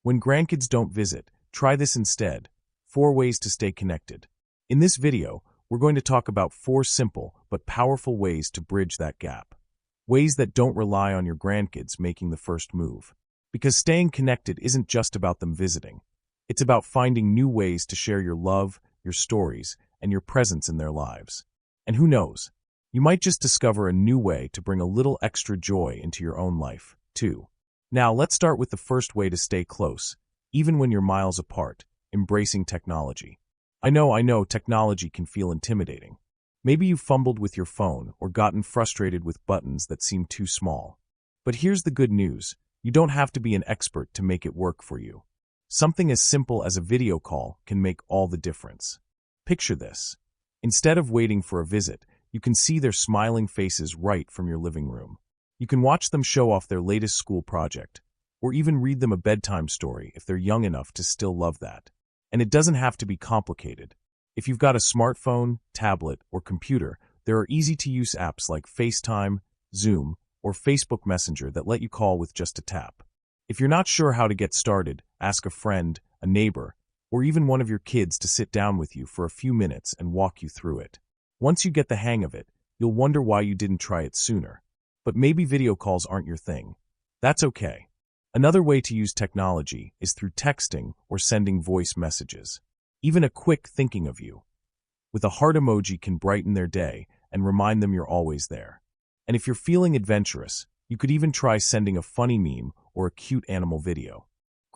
When grandkids don't visit, try this instead. 4 ways to stay connected. In this video, we're going to talk about 4 simple but powerful ways to bridge that gap. Ways that don't rely on your grandkids making the first move. Because staying connected isn't just about them visiting. It's about finding new ways to share your love, your stories, and your presence in their lives. And who knows, you might just discover a new way to bring a little extra joy into your own life, too. Now, let's start with the first way to stay close, even when you're miles apart: embracing technology. I know, technology can feel intimidating. Maybe you've fumbled with your phone or gotten frustrated with buttons that seem too small. But here's the good news: you don't have to be an expert to make it work for you. Something as simple as a video call can make all the difference. Picture this. Instead of waiting for a visit, you can see their smiling faces right from your living room. You can watch them show off their latest school project, or even read them a bedtime story if they're young enough to still love that. And it doesn't have to be complicated. If you've got a smartphone, tablet, or computer, there are easy-to-use apps like FaceTime, Zoom, or Facebook Messenger that let you call with just a tap. If you're not sure how to get started, ask a friend, a neighbor, or even one of your kids to sit down with you for a few minutes and walk you through it. Once you get the hang of it, you'll wonder why you didn't try it sooner. But maybe video calls aren't your thing. That's okay. Another way to use technology is through texting or sending voice messages. Even a quick "thinking of you" with a heart emoji can brighten their day and remind them you're always there. And if you're feeling adventurous, you could even try sending a funny meme or a cute animal video.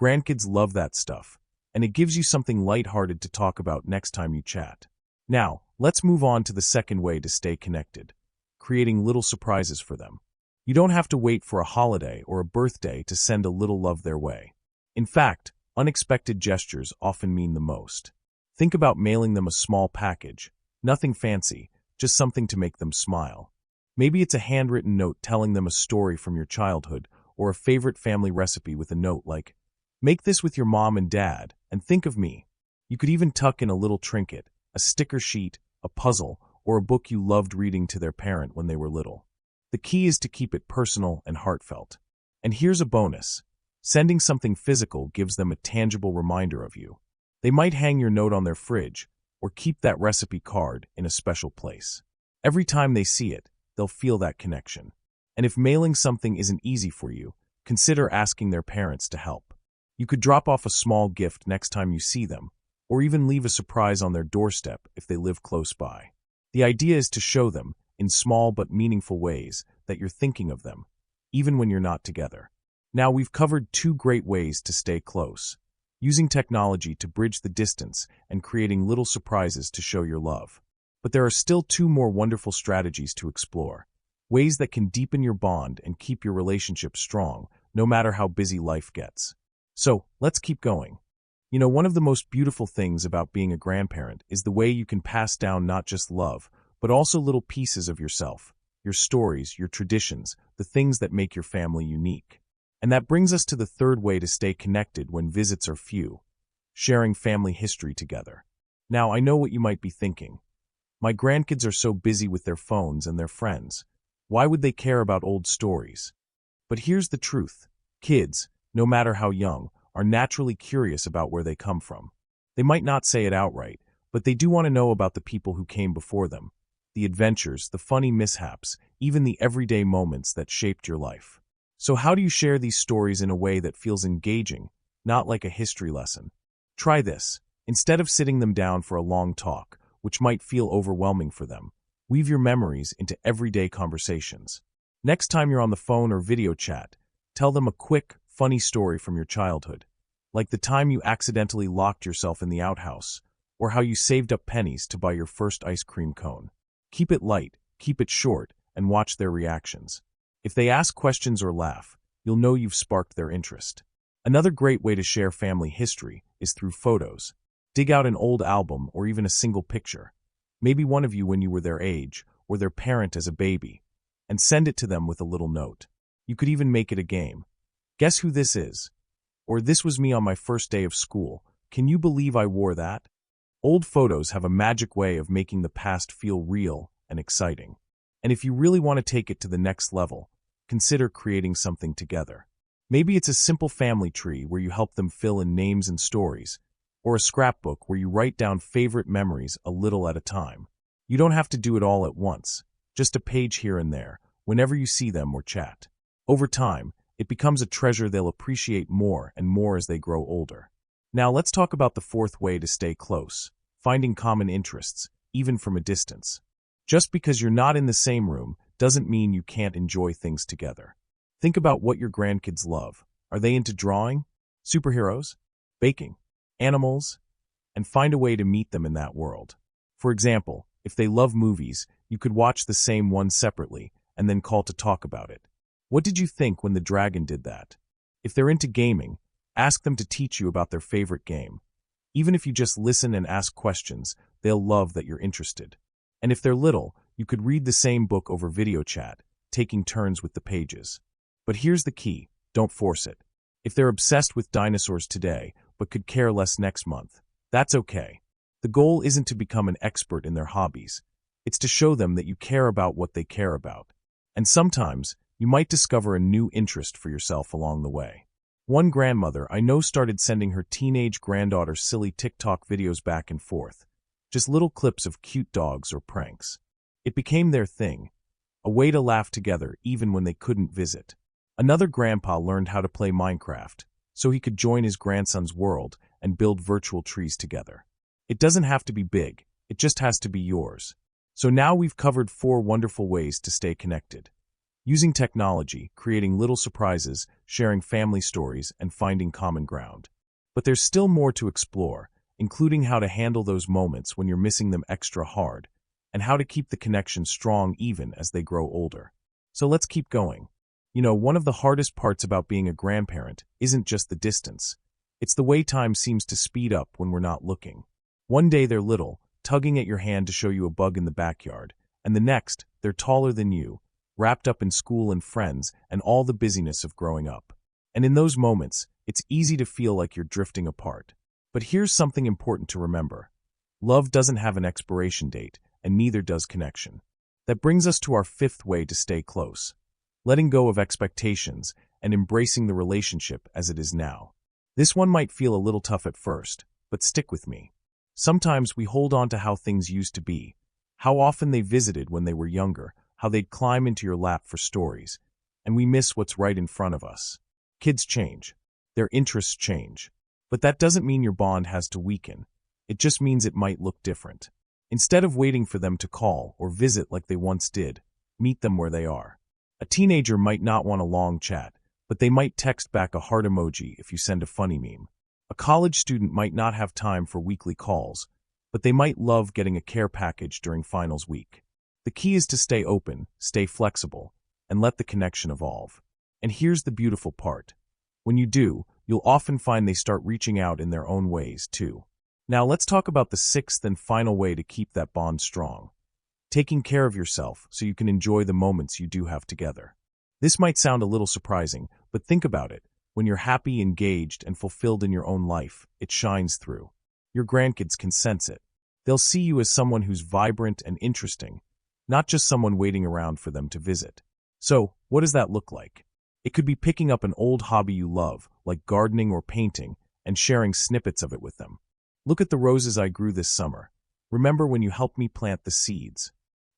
Grandkids love that stuff, and it gives you something lighthearted to talk about next time you chat. Now, let's move on to the second way to stay connected: creating little surprises for them. You don't have to wait for a holiday or a birthday to send a little love their way. In fact, unexpected gestures often mean the most. Think about mailing them a small package. Nothing fancy, just something to make them smile. Maybe it's a handwritten note telling them a story from your childhood, or a favorite family recipe with a note like, "Make this with your mom and dad, and think of me." You could even tuck in a little trinket, a sticker sheet, a puzzle, or a book you loved reading to their parent when they were little. The key is to keep it personal and heartfelt. And here's a bonus: sending something physical gives them a tangible reminder of you. They might hang your note on their fridge, or keep that recipe card in a special place. Every time they see it, they'll feel that connection. And if mailing something isn't easy for you, consider asking their parents to help. You could drop off a small gift next time you see them, or even leave a surprise on their doorstep if they live close by. The idea is to show them, in small but meaningful ways, that you're thinking of them, even when you're not together. Now, we've covered 2 great ways to stay close: using technology to bridge the distance and creating little surprises to show your love. But there are still 2 more wonderful strategies to explore, ways that can deepen your bond and keep your relationship strong, no matter how busy life gets. So, let's keep going. You know, one of the most beautiful things about being a grandparent is the way you can pass down not just love, but also little pieces of yourself, your stories, your traditions, the things that make your family unique. And that brings us to the third way to stay connected when visits are few: sharing family history together. Now, I know what you might be thinking. My grandkids are so busy with their phones and their friends. Why would they care about old stories? But here's the truth: kids, no matter how young, are naturally curious about where they come from. They might not say it outright, but they do want to know about the people who came before them, the adventures, the funny mishaps, even the everyday moments that shaped your life. So how do you share these stories in a way that feels engaging, not like a history lesson? Try this. Instead of sitting them down for a long talk, which might feel overwhelming for them, weave your memories into everyday conversations. Next time you're on the phone or video chat, tell them a quick, funny story from your childhood, like the time you accidentally locked yourself in the outhouse, or how you saved up pennies to buy your first ice cream cone. Keep it light, keep it short, and watch their reactions. If they ask questions or laugh, you'll know you've sparked their interest. Another great way to share family history is through photos. Dig out an old album or even a single picture, maybe one of you when you were their age, or their parent as a baby, and send it to them with a little note. You could even make it a game. Guess who this is? Or this was me on my first day of school. Can you believe I wore that? Old photos have a magic way of making the past feel real and exciting. And if you really want to take it to the next level, consider creating something together. Maybe it's a simple family tree where you help them fill in names and stories, or a scrapbook where you write down favorite memories a little at a time. You don't have to do it all at once, just a page here and there, whenever you see them or chat. Over time, it becomes a treasure they'll appreciate more and more as they grow older. Now let's talk about the fourth way to stay close, finding common interests, even from a distance. Just because you're not in the same room doesn't mean you can't enjoy things together. Think about what your grandkids love. Are they into drawing, superheroes, baking, animals? And find a way to meet them in that world. For example, if they love movies, you could watch the same one separately and then call to talk about it. What did you think when the dragon did that? If they're into gaming, ask them to teach you about their favorite game. Even if you just listen and ask questions, they'll love that you're interested. And if they're little, you could read the same book over video chat, taking turns with the pages. But here's the key, don't force it. If they're obsessed with dinosaurs today, but could care less next month, that's okay. The goal isn't to become an expert in their hobbies. It's to show them that you care about what they care about. And sometimes, you might discover a new interest for yourself along the way. One grandmother I know started sending her teenage granddaughter silly TikTok videos back and forth, just little clips of cute dogs or pranks. It became their thing, a way to laugh together even when they couldn't visit. Another grandpa learned how to play Minecraft, so he could join his grandson's world and build virtual trees together. It doesn't have to be big, it just has to be yours. So now we've covered 4 wonderful ways to stay connected. Using technology, creating little surprises, sharing family stories, and finding common ground. But there's still more to explore, including how to handle those moments when you're missing them extra hard, and how to keep the connection strong even as they grow older. So let's keep going. One of the hardest parts about being a grandparent isn't just the distance. It's the way time seems to speed up when we're not looking. One day they're little, tugging at your hand to show you a bug in the backyard, and the next, they're taller than you, wrapped up in school and friends and all the busyness of growing up. And in those moments, it's easy to feel like you're drifting apart. But here's something important to remember. Love doesn't have an expiration date, and neither does connection. That brings us to our 5th way to stay close. Letting go of expectations and embracing the relationship as it is now. This one might feel a little tough at first, but stick with me. Sometimes we hold on to how things used to be, how often they visited when they were younger, how they'd climb into your lap for stories, and we miss what's right in front of us. Kids change. Their interests change. But that doesn't mean your bond has to weaken. It just means it might look different. Instead of waiting for them to call or visit like they once did, meet them where they are. A teenager might not want a long chat, but they might text back a heart emoji if you send a funny meme. A college student might not have time for weekly calls, but they might love getting a care package during finals week. The key is to stay open, stay flexible, and let the connection evolve. And here's the beautiful part. When you do, you'll often find they start reaching out in their own ways, too. Now let's talk about the 6th and final way to keep that bond strong. Taking care of yourself so you can enjoy the moments you do have together. This might sound a little surprising, but think about it. When you're happy, engaged, and fulfilled in your own life, it shines through. Your grandkids can sense it. They'll see you as someone who's vibrant and interesting, not just someone waiting around for them to visit. So, what does that look like? It could be picking up an old hobby you love, like gardening or painting, and sharing snippets of it with them. Look at the roses I grew this summer. Remember when you helped me plant the seeds?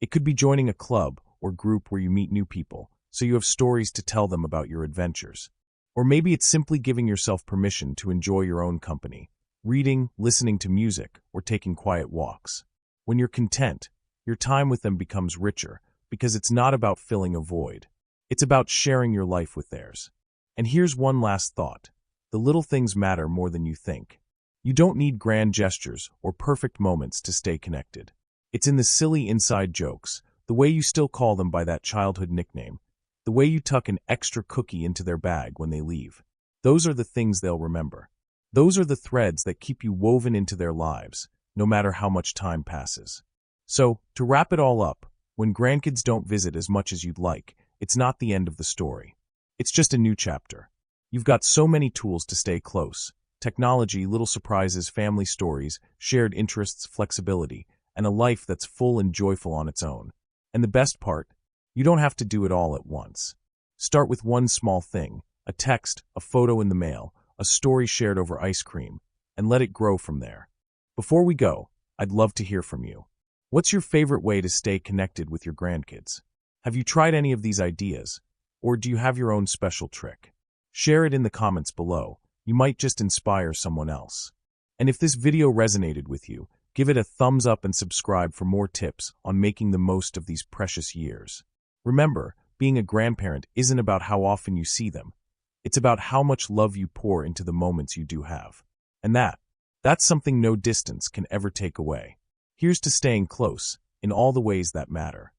It could be joining a club or group where you meet new people, so you have stories to tell them about your adventures. Or maybe it's simply giving yourself permission to enjoy your own company, reading, listening to music, or taking quiet walks. When you're content, your time with them becomes richer, because it's not about filling a void. It's about sharing your life with theirs. And here's one last thought. The little things matter more than you think. You don't need grand gestures or perfect moments to stay connected. It's in the silly inside jokes, the way you still call them by that childhood nickname, the way you tuck an extra cookie into their bag when they leave. Those are the things they'll remember. Those are the threads that keep you woven into their lives, no matter how much time passes. So, to wrap it all up, when grandkids don't visit as much as you'd like, it's not the end of the story. It's just a new chapter. You've got so many tools to stay close. Technology, little surprises, family stories, shared interests, flexibility, and a life that's full and joyful on its own. And the best part, you don't have to do it all at once. Start with one small thing, A text, a photo in the mail, a story shared over ice cream, and let it grow from there. Before we go, I'd love to hear from you. What's your favorite way to stay connected with your grandkids? Have you tried any of these ideas, or do you have your own special trick? Share it in the comments below. You might just inspire someone else. And if this video resonated with you, give it a thumbs up and subscribe for more tips on making the most of these precious years. Remember, being a grandparent isn't about how often you see them. It's about how much love you pour into the moments you do have. And that's something no distance can ever take away. Here's to staying close in all the ways that matter.